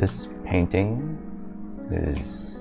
This painting is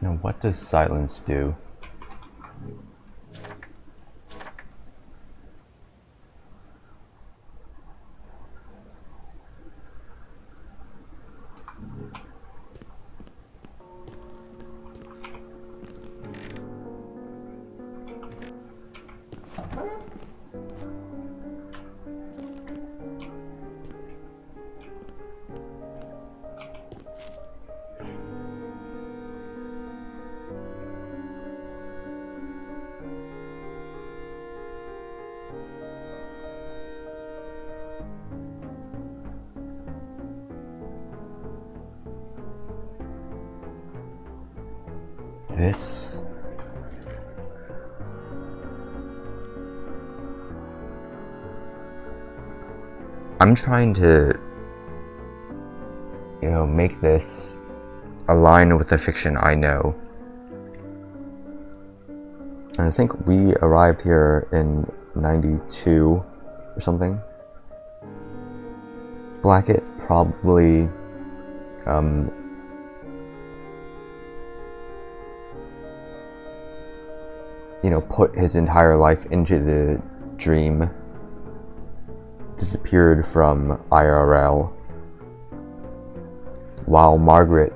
Now, what does silence do? This I'm trying to, make this align with the fiction I know. And I think we arrived here in 92 or something. Blackett probably put his entire life into the dream, disappeared from IRL, while Margaret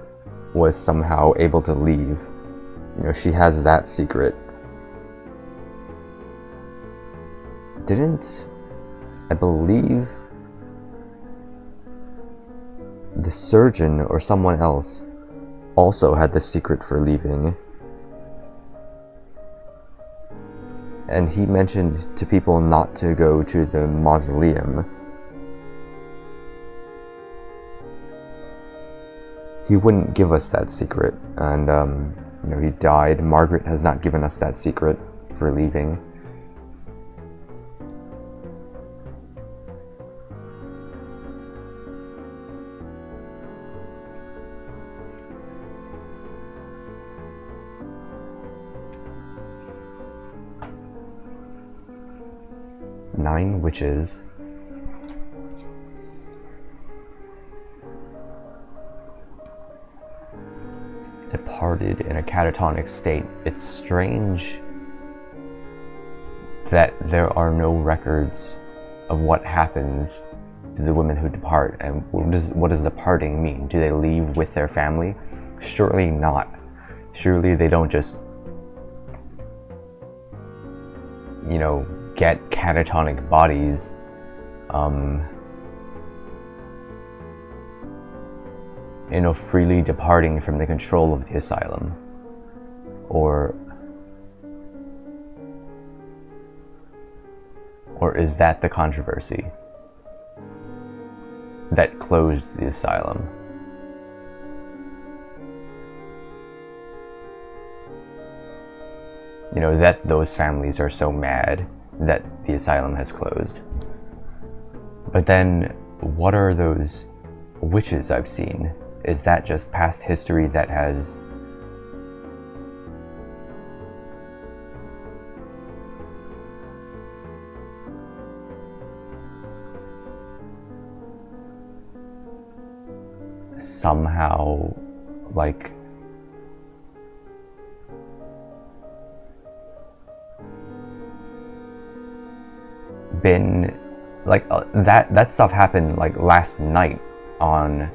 was somehow able to leave. She has that secret. Didn't, I believe, the surgeon or someone else also had the secret for leaving? And he mentioned to people not to go to the mausoleum. He wouldn't give us that secret, and he died. Margaret has not given us that secret for leaving. Nine witches. Departed in a catatonic state. It's strange that there are no records of what happens to the women who depart, and what does departing mean? Do they leave with their family? Surely not. Surely they don't just get catatonic bodies freely departing from the control of the asylum. Or is that the controversy that closed the asylum? That those families are so mad that the asylum has closed. But then, what are those witches I've seen? Is that just past history that has somehow, like, been, like, that stuff happened, like, last night on,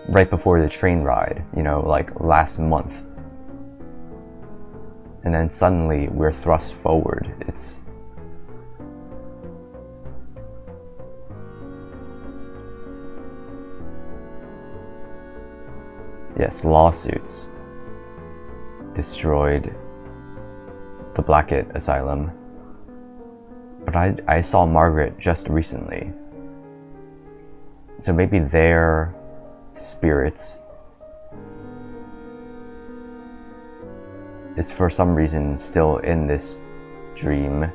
right before the train ride, you know, like, last month. And then suddenly we're thrust forward. It's... Yes, lawsuits destroyed the Blackett Asylum. But I saw Margaret just recently. So maybe their spirits is for some reason still in this dream.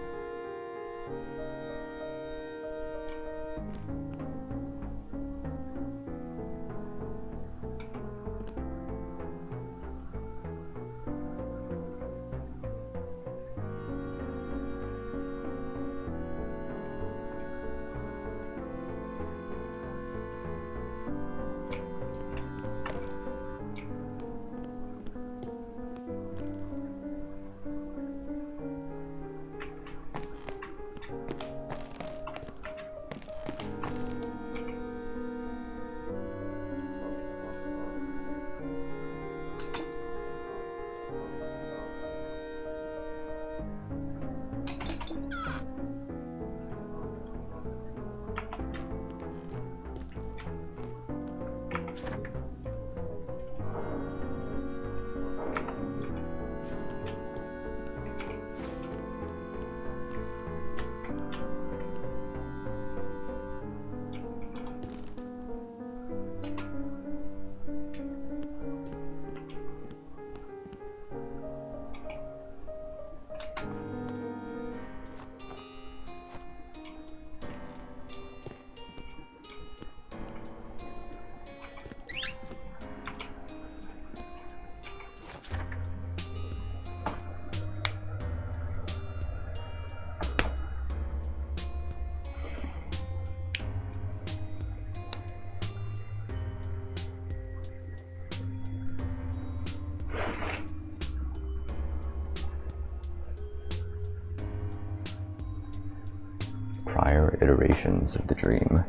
Prior iterations of the dream.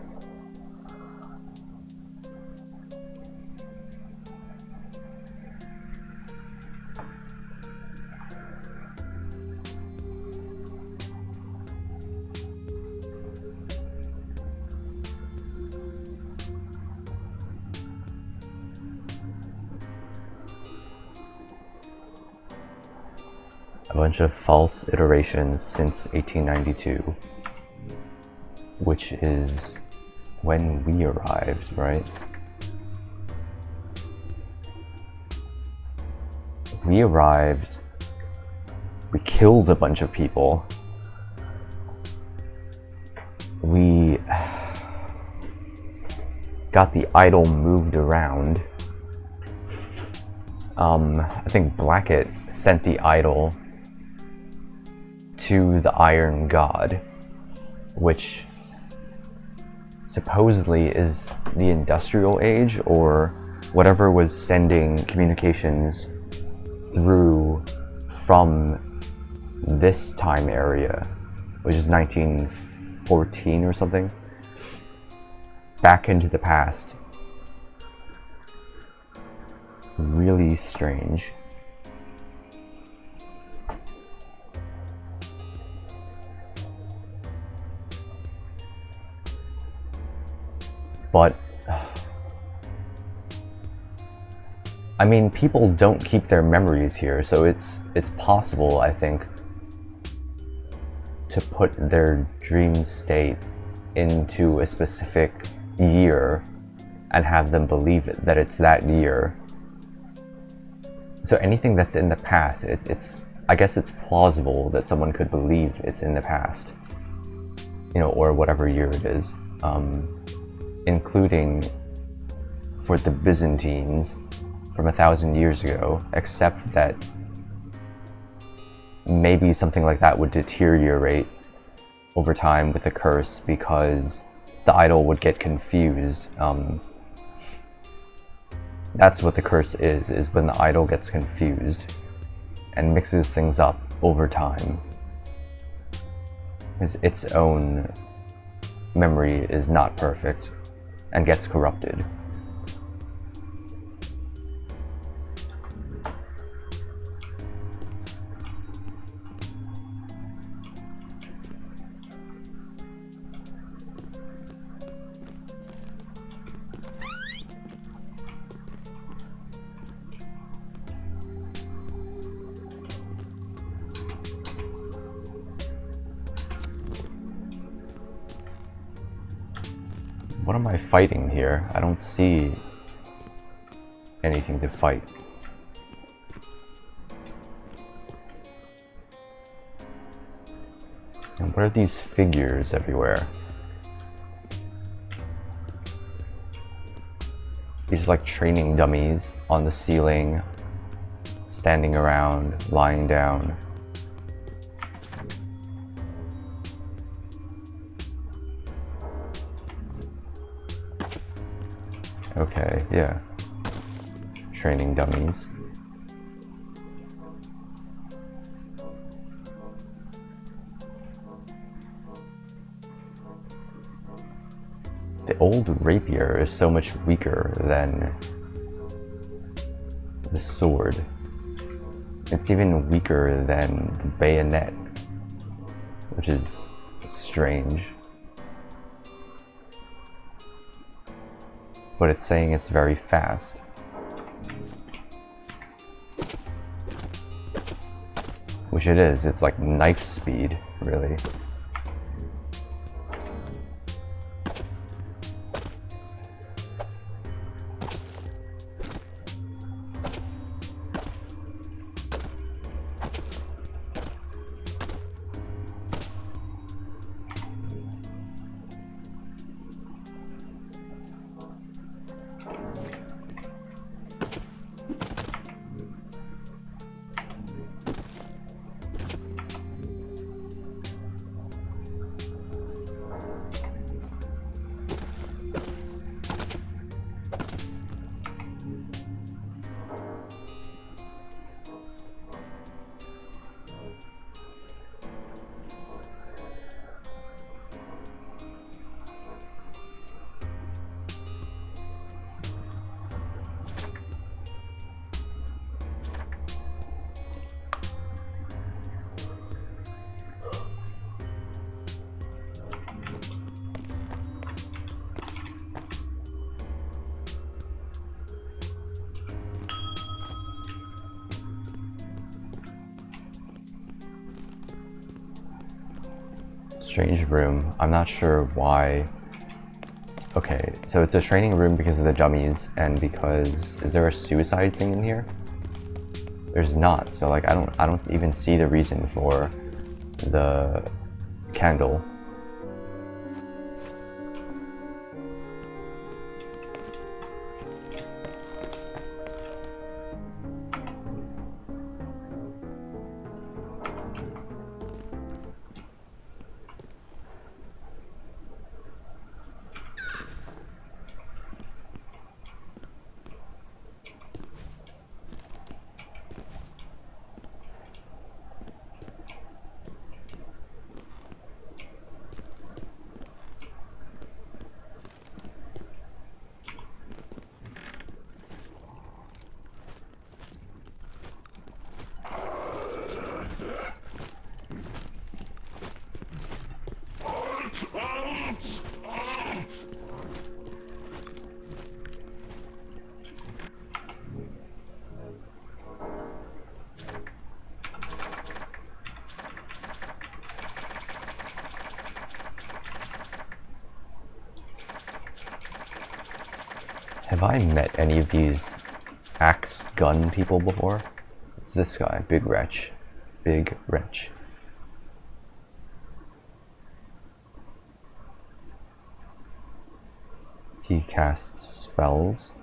A bunch of false iterations since 1892. Which is when we arrived, right? We arrived, we killed a bunch of people. We got the idol moved around. I think Blackett sent the idol to the Iron God, which supposedly is the industrial age, or whatever was sending communications through from this time area, which is 1914 or something, back into the past. Really strange. But, I mean, people don't keep their memories here, so it's possible, I think, to put their dream state into a specific year and have them believe it, that it's that year. So anything that's in the past, I guess it's plausible that someone could believe it's in the past, you know, or whatever year it is. Including for the Byzantines from 1,000 years ago, except that maybe something like that would deteriorate over time with a curse because the idol would get confused. That's what the curse is when the idol gets confused and mixes things up over time. Its own memory is not perfect and gets corrupted. What am I fighting here? I don't see anything to fight. And what are these figures everywhere? These like training dummies on the ceiling, standing around, lying down. Okay, yeah. Training dummies. The old rapier is so much weaker than the sword. It's even weaker than the bayonet, which is strange. But it's saying it's very fast. Which it is, it's like knife speed, really. Strange room. I'm not sure why. Okay, so it's a training room because of the dummies and because is there a suicide thing in here? There's not. So like I don't even see the reason for the candle. Have I met any of these axe gun people before? It's this guy, Big Wretch. Big Wretch. He casts spells.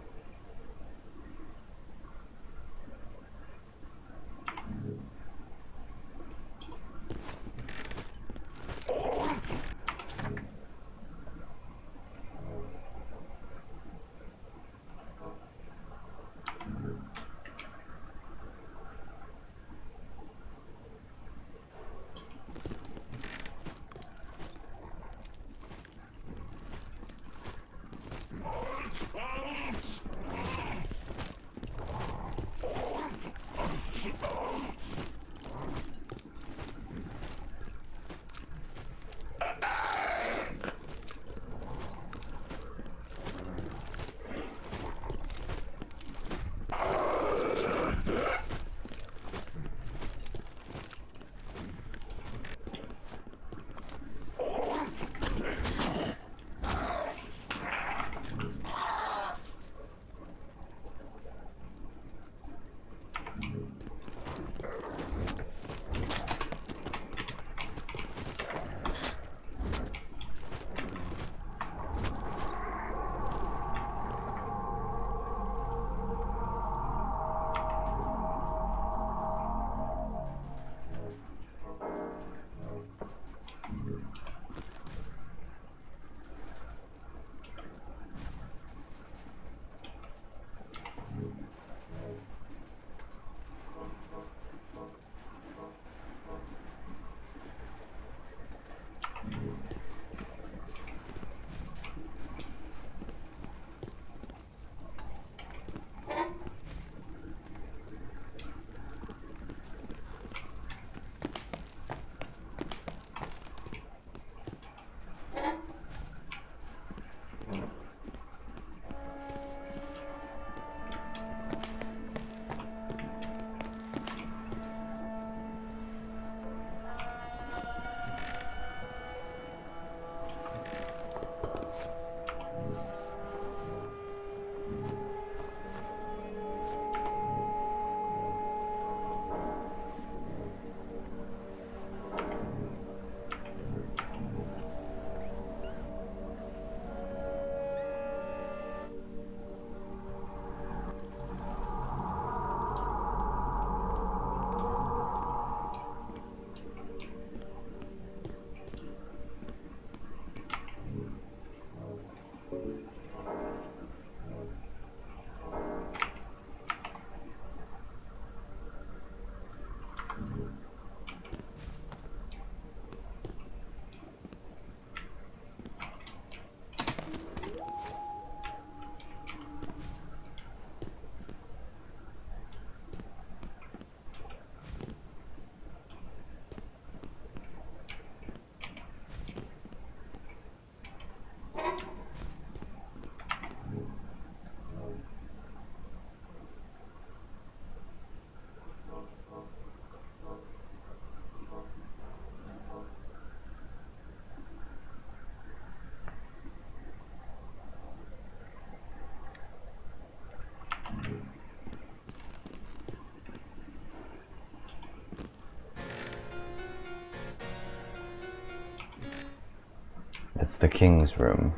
It's the king's room.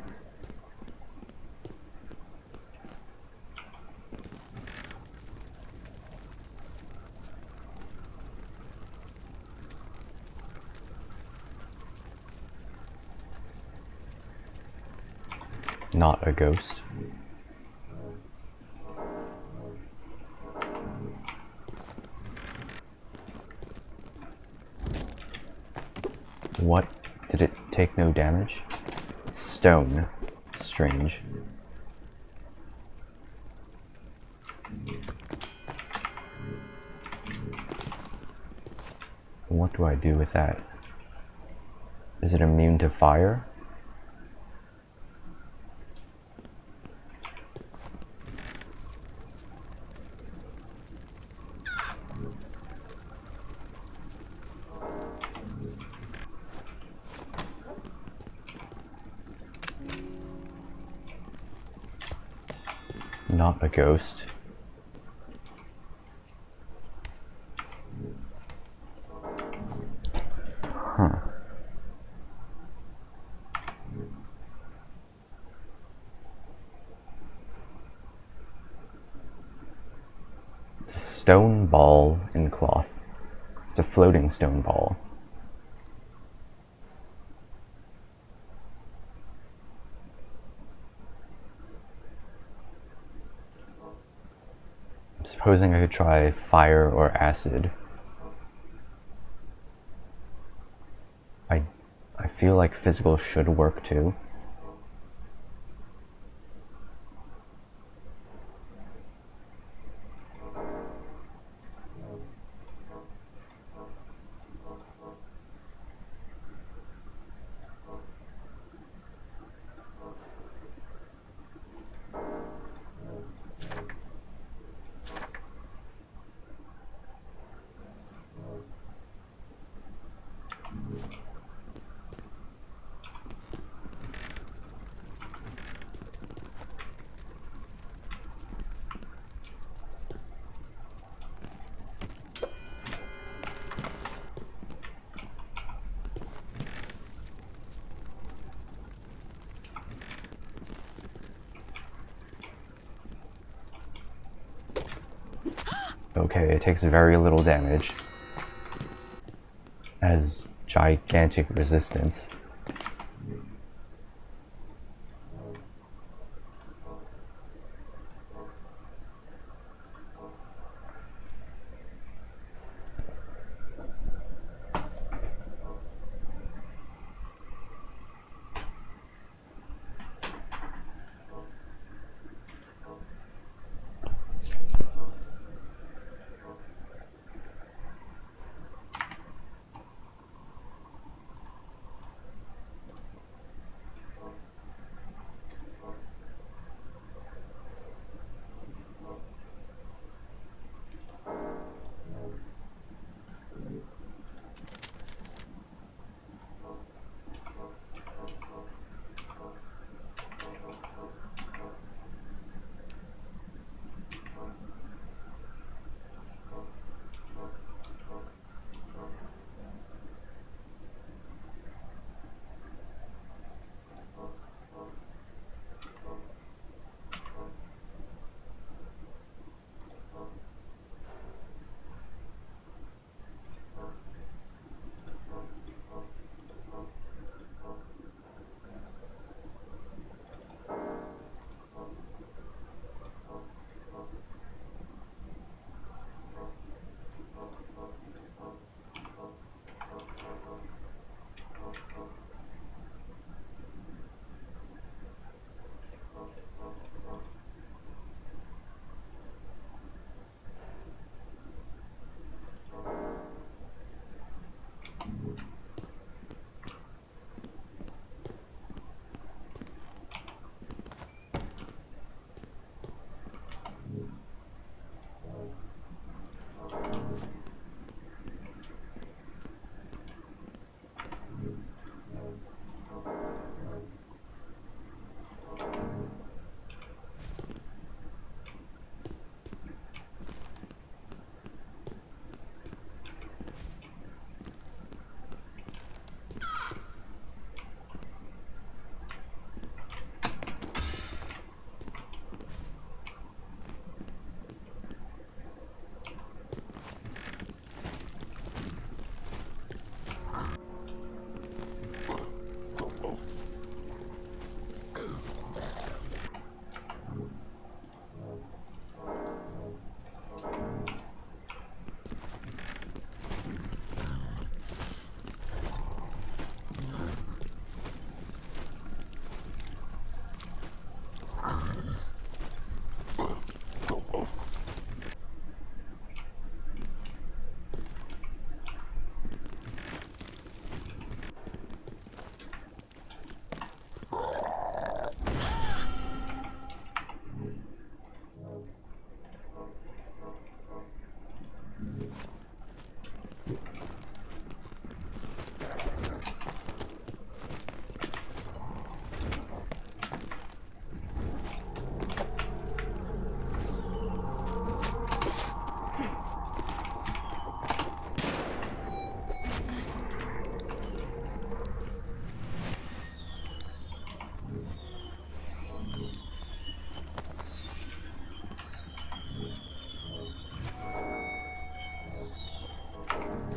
Not a ghost. What? Did it take no damage? It's stone. Strange. What do I do with that? Is it immune to fire? Not a ghost. Huh. It's a stone ball in cloth. It's a floating stone ball. Supposing I could try fire or acid. I feel like physical should work too. Okay, it takes very little damage. Has gigantic resistance.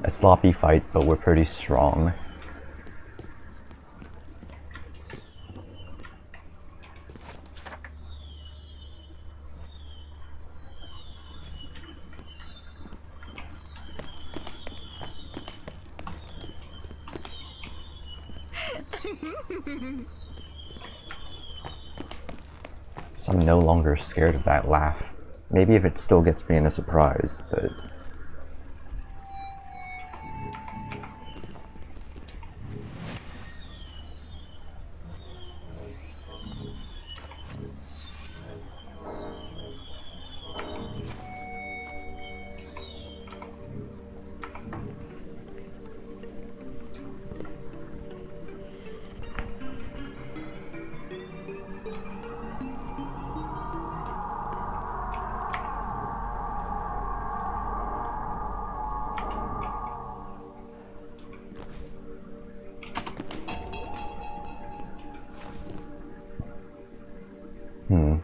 a sloppy fight, but we're pretty strong. So I'm no longer scared of that laugh. Maybe if it still gets me in a surprise, but...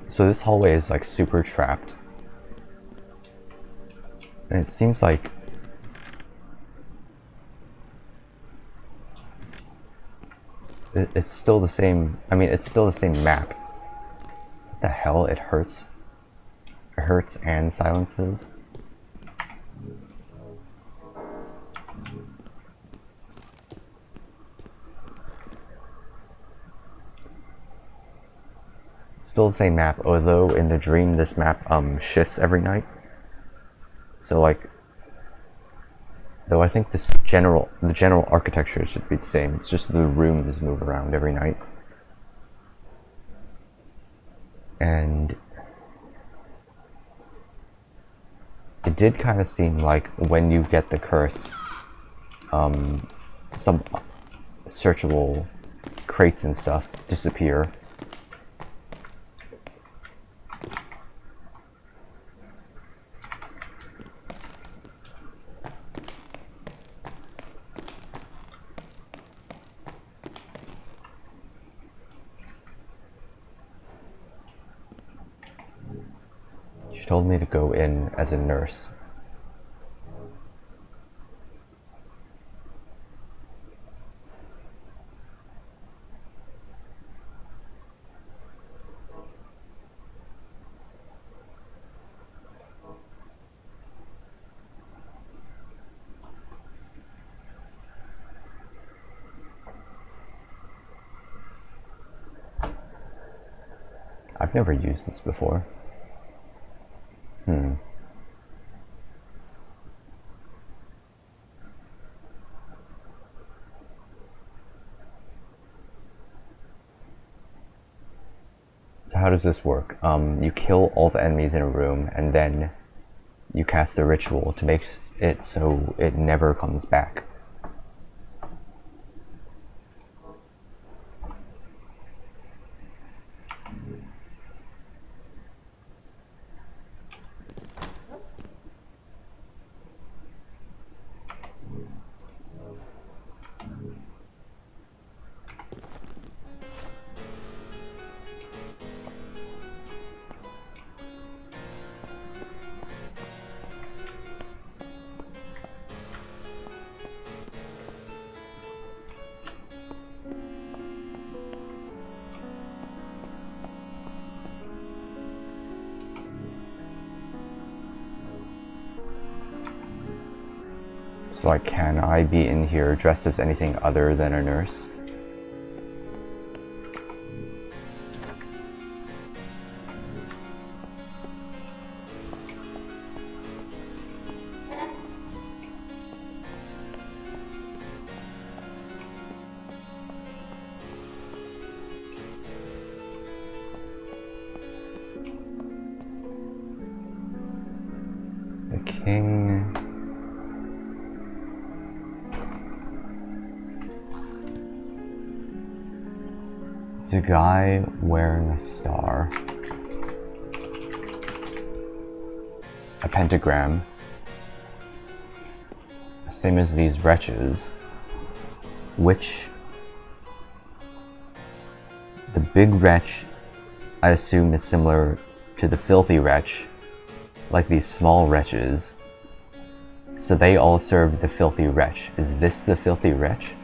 So this hallway is like super trapped. And it seems like it's still the same. I mean, it's still the same map. What the hell? It hurts. It hurts and silences. Still the same map, although in the dream this map shifts every night. So like, though I think the general architecture should be the same. It's just the rooms move around every night. And it did kind of seem like when you get the curse, some searchable crates and stuff disappear. She told me to go in as a nurse. I've never used this before. So how does this work? You kill all the enemies in a room, and then you cast a ritual to make it so it never comes back. So like, can I be in here dressed as anything other than a nurse? The king... a guy wearing a star, a pentagram, same as these wretches, which the big wretch I assume is similar to the filthy wretch, like these small wretches So they all serve the filthy wretch. Is this the filthy wretch?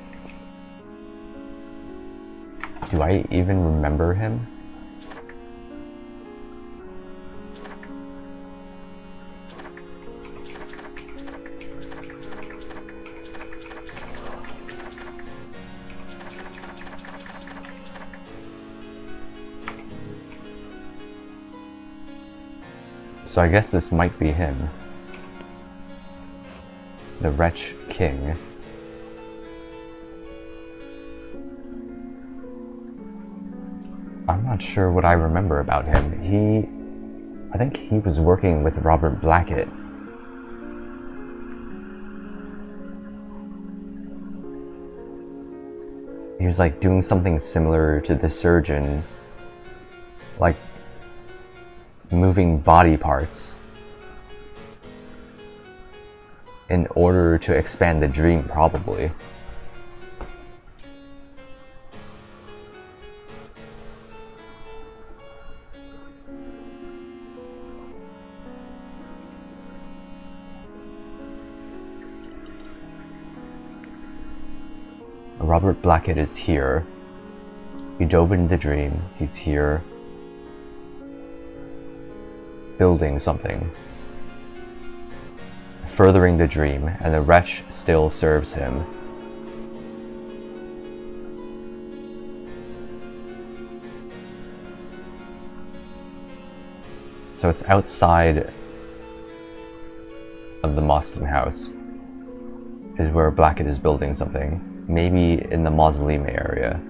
Do I even remember him? So I guess this might be him. The Wretch King. I'm not sure what I remember about him. I think he was working with Robert Blackett. He was like doing something similar to the surgeon, like moving body parts in order to expand the dream, probably. Robert Blackett is here. He dove into the dream. He's here, building something, furthering the dream, and the wretch still serves him. So it's outside of the Mostyn house is where Blackett is building something. Maybe in the mausoleum area.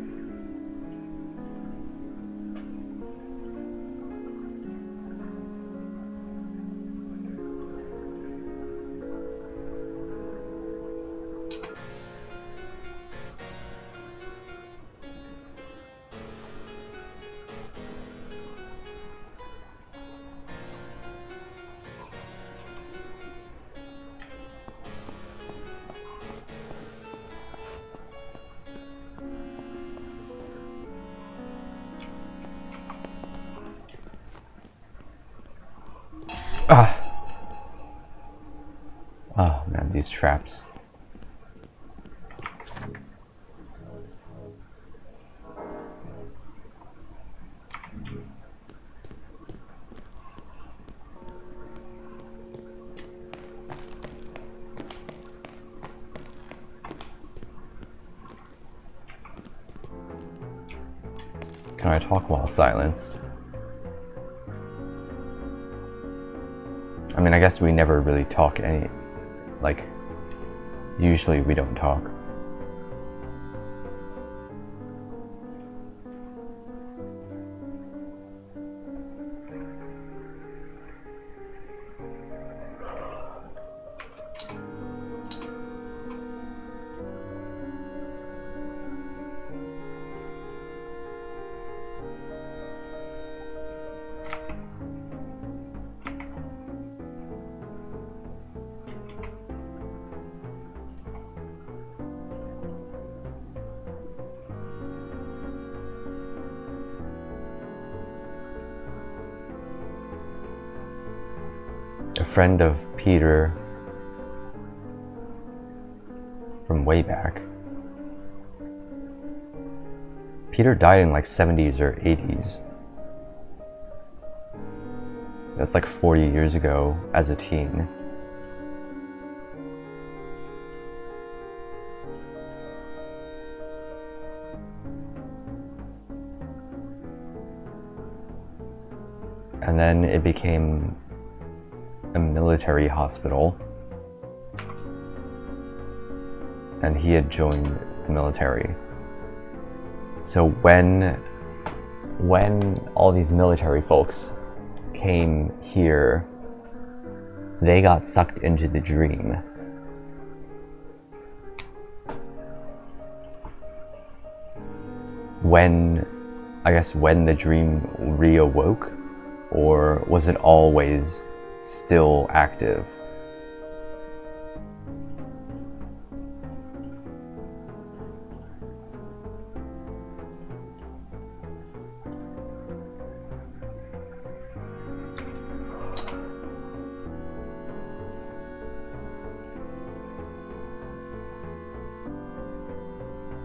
Oh man, these traps. Can I talk while silenced? I mean, I guess we never really talk like, usually we don't talk. A friend of Peter from way back. Peter died in like 70s or 80s. That's like 40 years ago as a teen. And then it became a military hospital, and he had joined the military. So when all these military folks came here, they got sucked into the dream. When the dream reawoke, or was it always still active?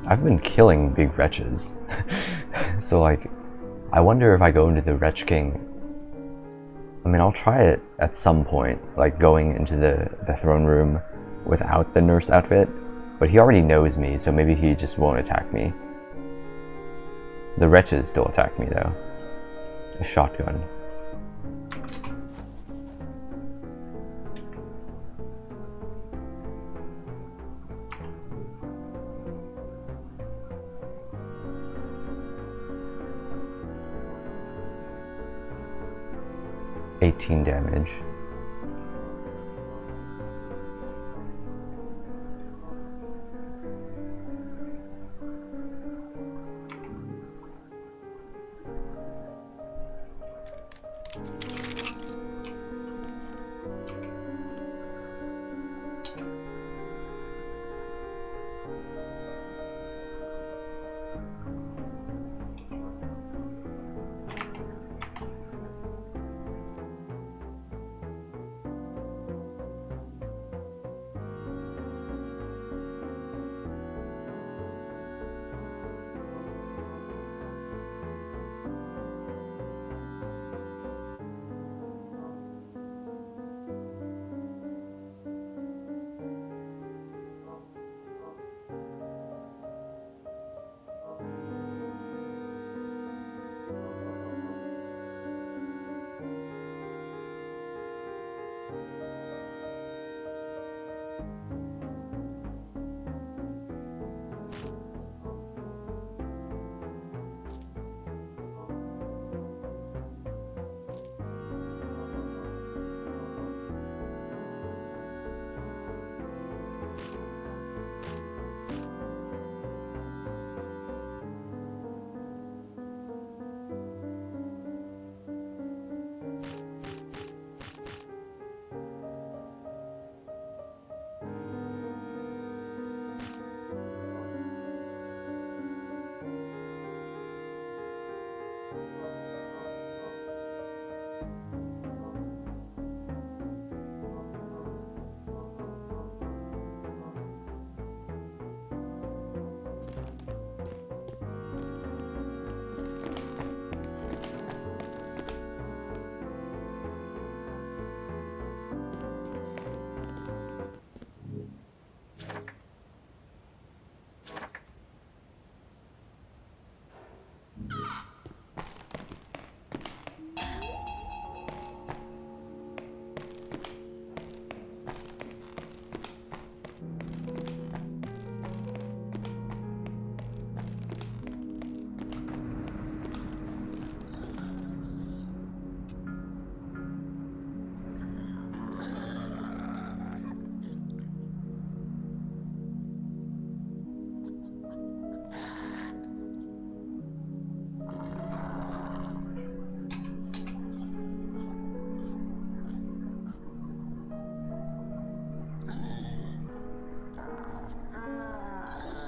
I've been killing big wretches. So like, I wonder if I go into the Wretch King. I mean, I'll try it at some point, like going into the throne room without the nurse outfit, but he already knows me, so maybe he just won't attack me. The wretches still attack me though. A shotgun. $18 damage.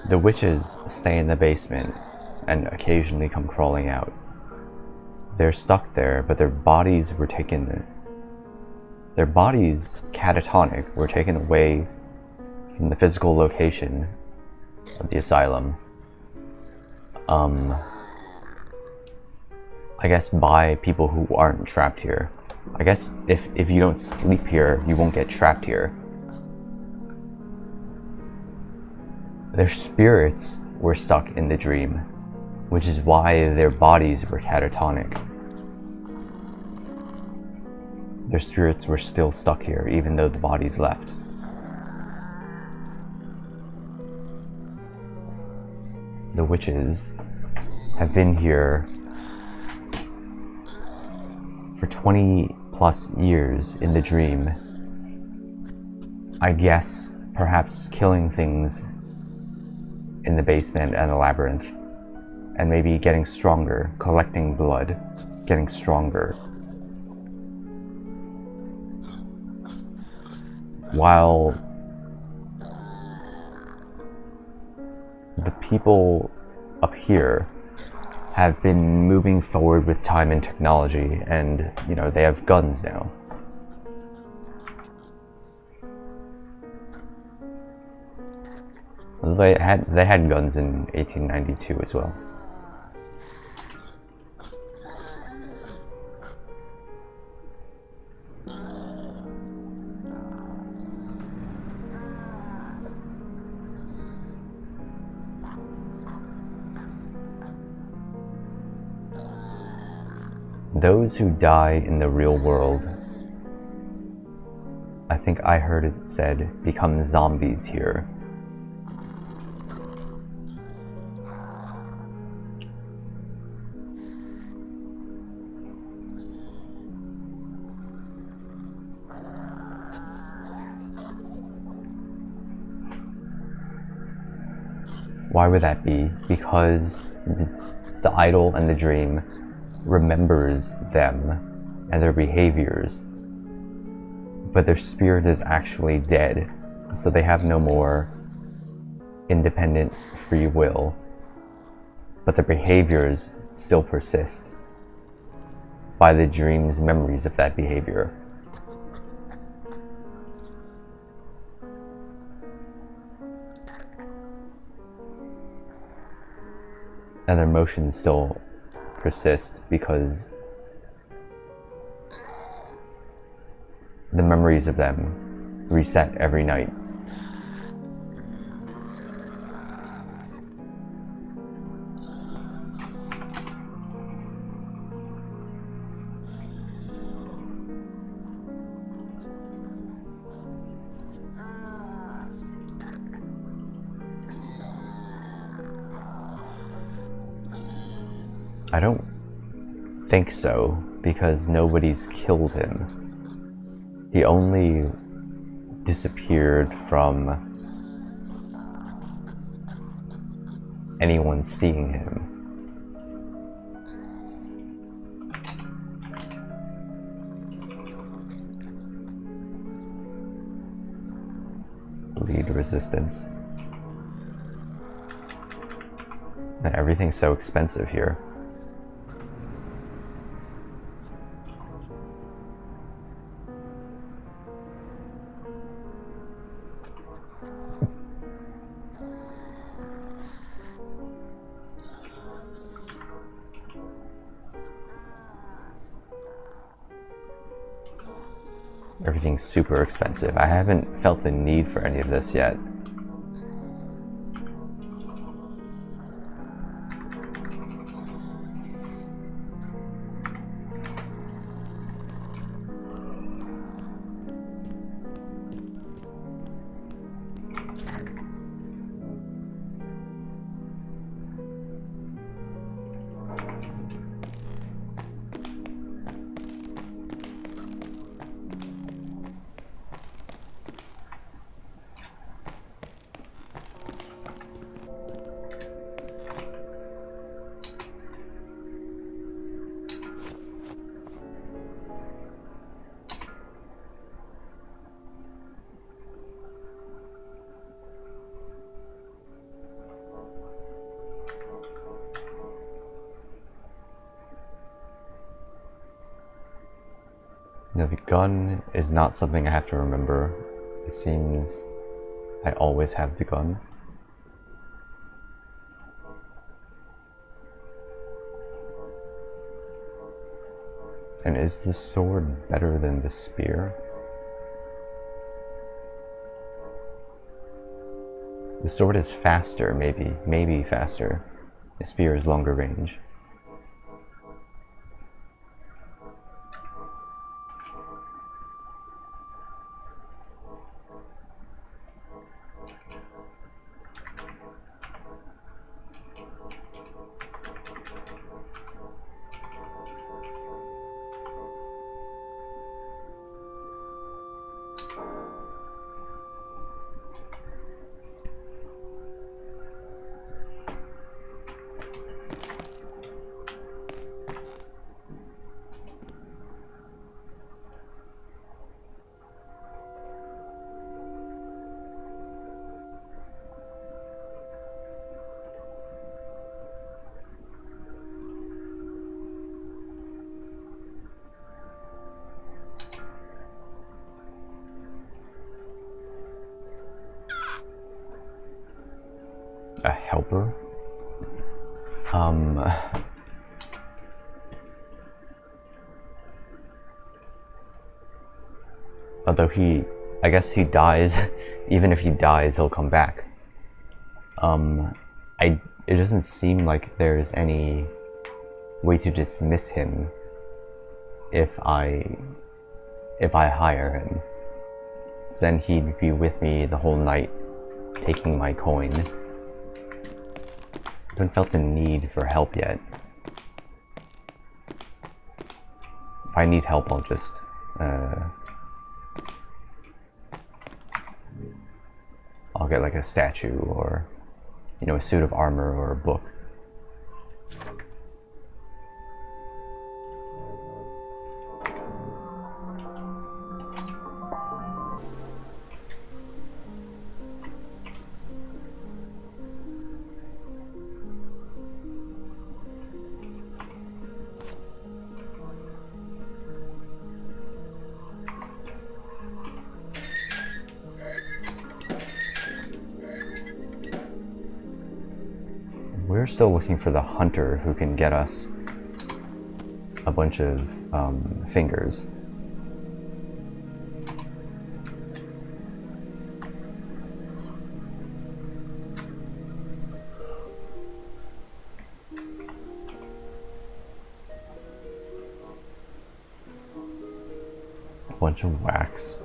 The witches stay in the basement and occasionally come crawling out. They're stuck there, but their bodies, catatonic, were taken away from the physical location of the asylum. I guess by people who aren't trapped here. I guess if you don't sleep here, you won't get trapped here. Their spirits were stuck in the dream, which is why their bodies were catatonic. Their spirits were still stuck here, even though the bodies left. The witches have been here for 20 plus years in the dream. I guess perhaps killing things in the basement and the labyrinth, and maybe getting stronger, collecting blood, getting stronger. While the people up here have been moving forward with time and technology, and they have guns now. They had guns in 1892 as well. Those who die in the real world, I think I heard it said, become zombies here. Why would that be? Because the idol and the dream remembers them and their behaviors, but their spirit is actually dead, so they have no more independent free will, but their behaviors still persist by the dream's memories of that behavior. And their emotions still persist because the memories of them reset every night. I don't think so, because nobody's killed him. He only disappeared from anyone seeing him. Bleed resistance. And everything's so expensive here. Everything's super expensive. I haven't felt the need for any of this yet. No, the gun is not something I have to remember. It seems I always have the gun. And is the sword better than the spear? The sword is faster, maybe faster. The spear is longer range. A helper? Although I guess he dies. Even if he dies, he'll come back. It doesn't seem like there's any way to dismiss him if I hire him. So then he'd be with me the whole night, taking my coin. Haven't felt the need for help yet. If I need help, I'll just I'll get like a statue or, you know, a suit of armor or a book. We're still looking for the hunter who can get us a bunch of fingers. A bunch of wax.